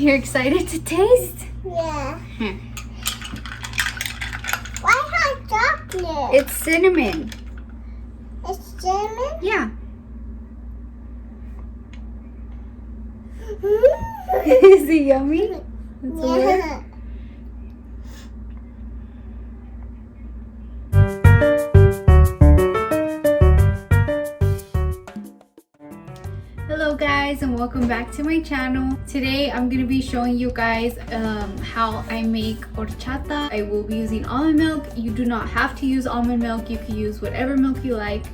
You're excited to taste? Yeah. Here. Why hot chocolate? It's cinnamon. It's cinnamon? Yeah. Mm. Is it yummy? That's weird. Yeah. Hello guys, and welcome back to my channel. Today I'm going to be showing you guys how I make horchata. I will be using almond milk. You do not have to use almond milk. You can use whatever milk you like,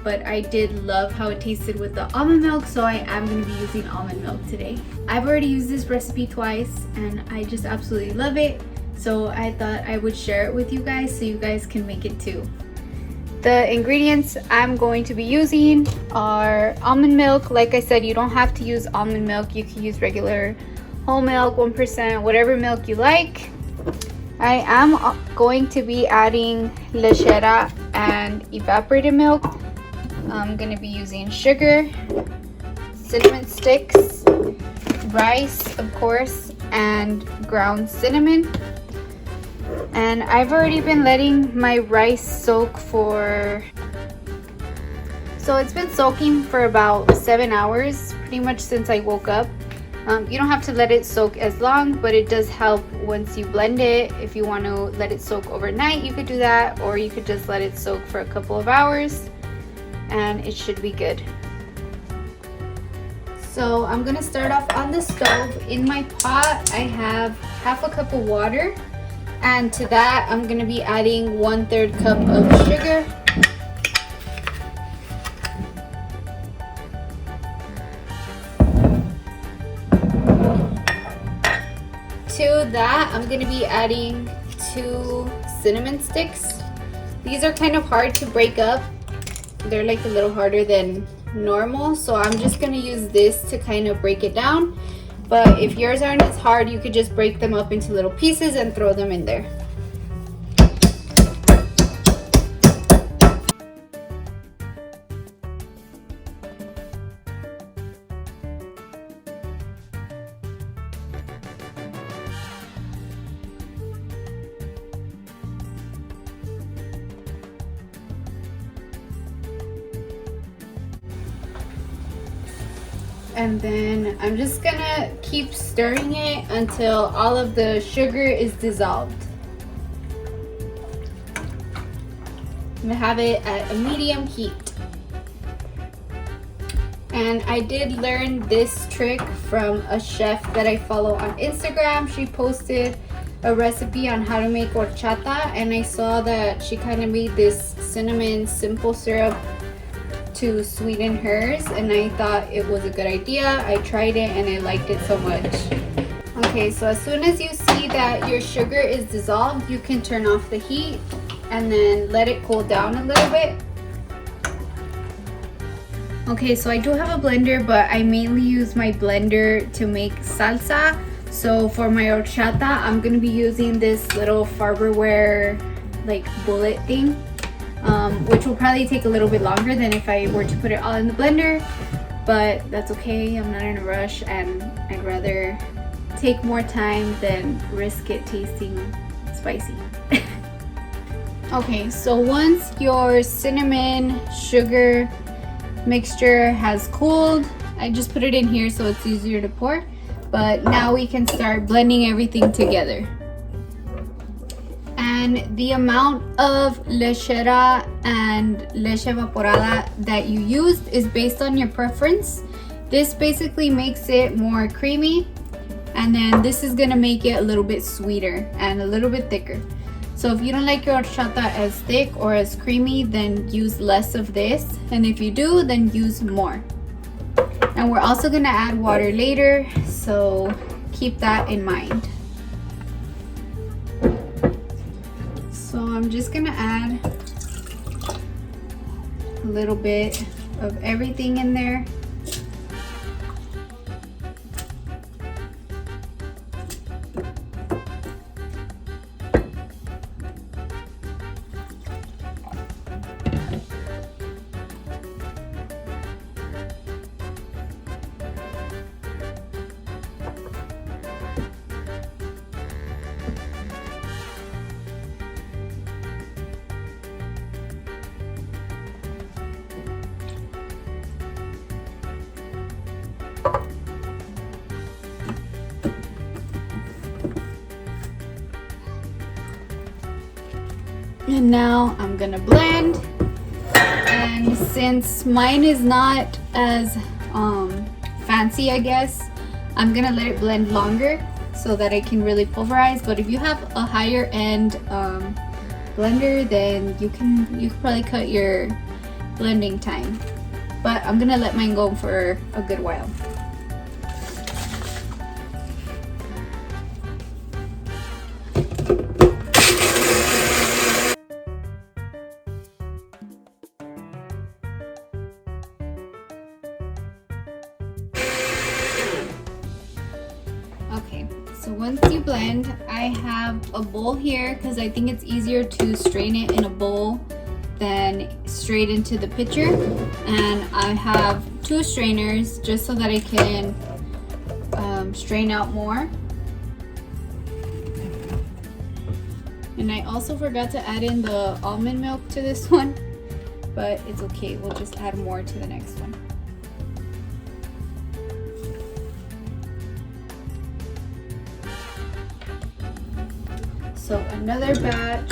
but I did love how it tasted with the almond milk, so I am going to be using almond milk today. I've already used this recipe twice and I just absolutely love it, so I thought I would share it with you guys so you guys can make it too. The ingredients I'm going to be using are almond milk. Like I said, you don't have to use almond milk. You can use regular whole milk, 1%, whatever milk you like. I am going to be adding lechera and evaporated milk. I'm going to be using sugar, cinnamon sticks, rice, of course, and ground cinnamon. And I've already been letting my rice soak so it's been soaking for about 7 hours, pretty much since I woke up. You don't have to let it soak as long, but it does help once you blend it. If you want to let it soak overnight, you could do that, or you could just let it soak for a couple of hours and it should be good. So I'm gonna start off on the stove. In my pot, I have half a cup of water. And to that, I'm going to be adding 1/3 cup of sugar. To that, I'm going to be adding 2 cinnamon sticks. These are kind of hard to break up. They're like a little harder than normal, so I'm just going to use this to kind of break it down. But if yours aren't as hard, you could just break them up into little pieces and throw them in there. And then I'm just gonna keep stirring it until all of the sugar is dissolved. I'm gonna have it at a medium heat. And I did learn this trick from a chef that I follow on Instagram. She posted a recipe on how to make horchata, and I saw that she kind of made this cinnamon simple syrup to sweeten hers, and I thought it was a good idea. I tried it and I liked it so much. Okay, so as soon as you see that your sugar is dissolved, you can turn off the heat and then let it cool down a little bit. Okay, so I do have a blender, but I mainly use my blender to make salsa. So for my horchata, I'm gonna be using this little Farberware like bullet thing. Which will probably take a little bit longer than if I were to put it all in the blender, but that's okay. I'm not in a rush and I'd rather take more time than risk it tasting spicy. Okay, so once your cinnamon sugar mixture has cooled, I just put it in here so it's easier to pour, but now we can start blending everything together. And the amount of lechera and leche evaporada that you used is based on your preference. This basically makes it more creamy, and then this is gonna make it a little bit sweeter and a little bit thicker. So if you don't like your horchata as thick or as creamy, then use less of this, and if you do, then use more. And we're also gonna add water later, so keep that in mind. So I'm just gonna add a little bit of everything in there. And now I'm gonna blend. And since mine is not as fancy, I guess, I'm gonna let it blend longer so that I can really pulverize. But if you have a higher end blender, then you can probably cut your blending time. But I'm gonna let mine go for a good while. Okay, so once you blend, I have a bowl here because I think it's easier to strain it in a bowl than straight into the pitcher. And I have 2 strainers just so that I can strain out more. And I also forgot to add in the almond milk to this one, but it's okay, we'll just add more to the next one. So another batch.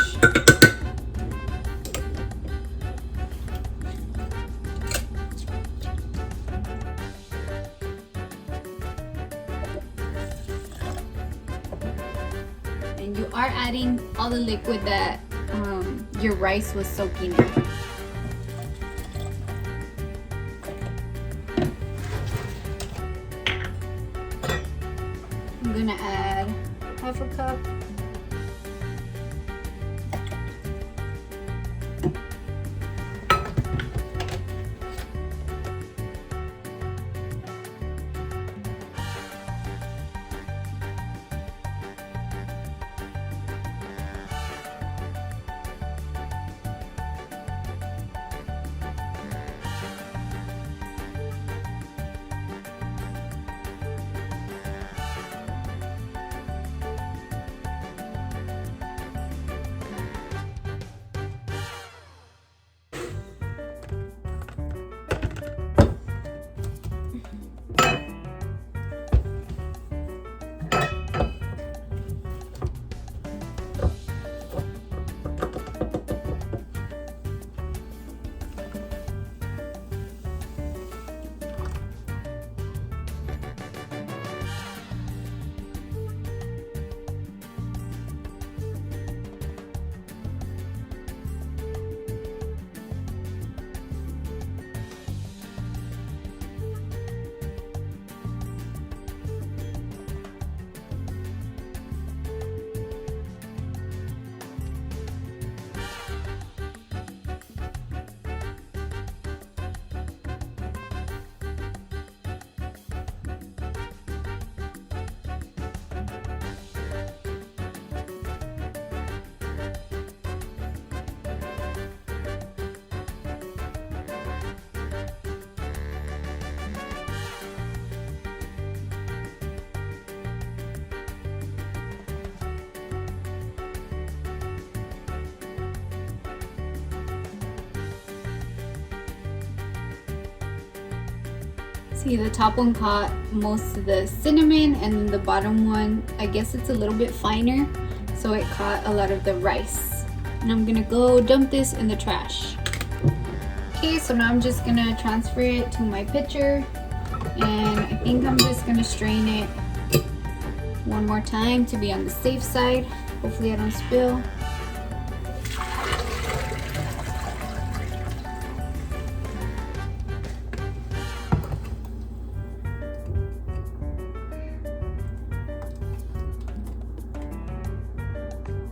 And you are adding all the liquid that your rice was soaking in. I'm gonna add half a cup. See, the top one caught most of the cinnamon, and then the bottom one, I guess it's a little bit finer, so it caught a lot of the rice. And I'm gonna go dump this in the trash. Okay, so now I'm just gonna transfer it to my pitcher, and I think I'm just gonna strain it one more time to be on the safe side. Hopefully I don't spill.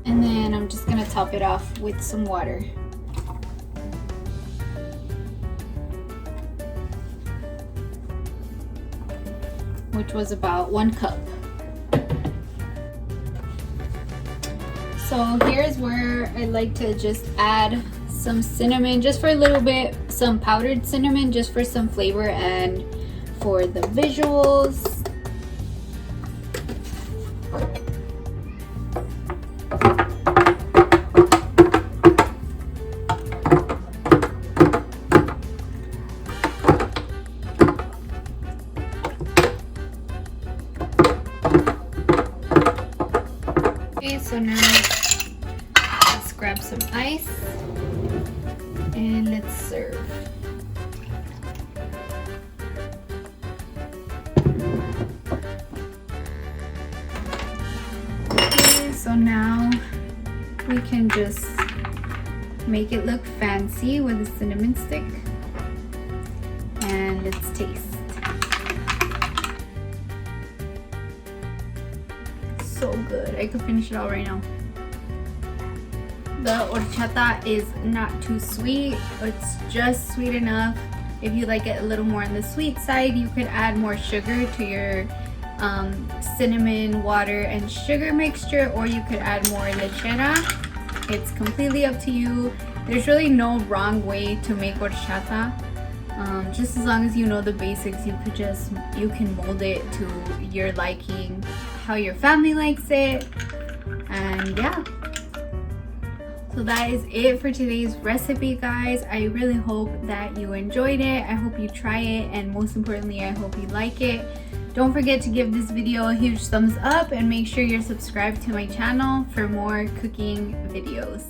And then I'm just gonna top it off with some water. Which was about 1 cup. So here's where I like to just add some cinnamon, just for a little bit, some powdered cinnamon, just for some flavor and for the visuals. Okay, so now let's grab some ice and let's serve. Okay, so now we can just make it look fancy with a cinnamon stick. And let's taste. So good. I could finish it all right now. The horchata is not too sweet. It's just sweet enough. If you like it a little more on the sweet side, you could add more sugar to your cinnamon, water, and sugar mixture, or you could add more lechera. It's completely up to you. There's really no wrong way to make horchata. Just as long as you know the basics, you can mold it to your liking, how your family likes it, and yeah. So that is it for today's recipe, guys. I really hope that you enjoyed it. I hope you try it, and most importantly, I hope you like it. Don't forget to give this video a huge thumbs up and make sure you're subscribed to my channel for more cooking videos.